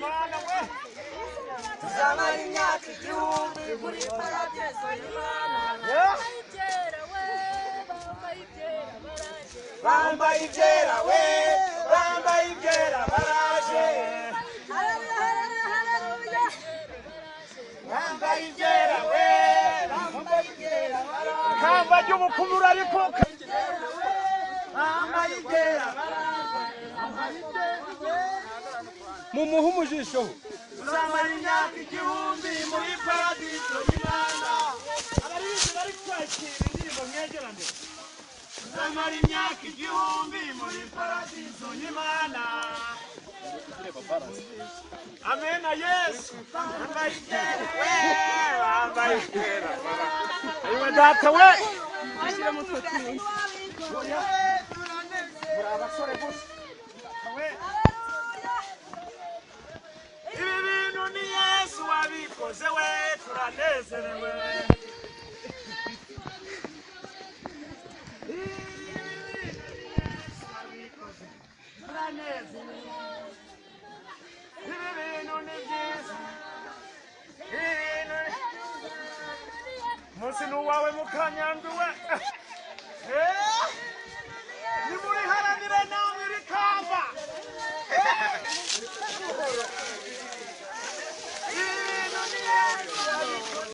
Imana we tuzamara imyaka igihumbi muri paradizo y'Imana bambaye ibyera we bambaye ibyera baraje bambaye ibyera we bambaye ibyera baraje kamba ry'ubukumura ariko bambaye ibyera mumuhe umujisho tuzamara imyaka igihumbi muri paradizo y'Imana abaririmbyi bari kwakira indirimbo mwegerane tuzamara imyaka igihumbi muri paradizo y'Imana amena Yesu bambaye ibyera we bambaye ibyera ayiwe data we ashyire mu twatsi muri abasore gusa ibi bintu ni Yesu wabikoze we turanezerewe ibi bintu ni byiza munsi n'uwawe mukanyanduwe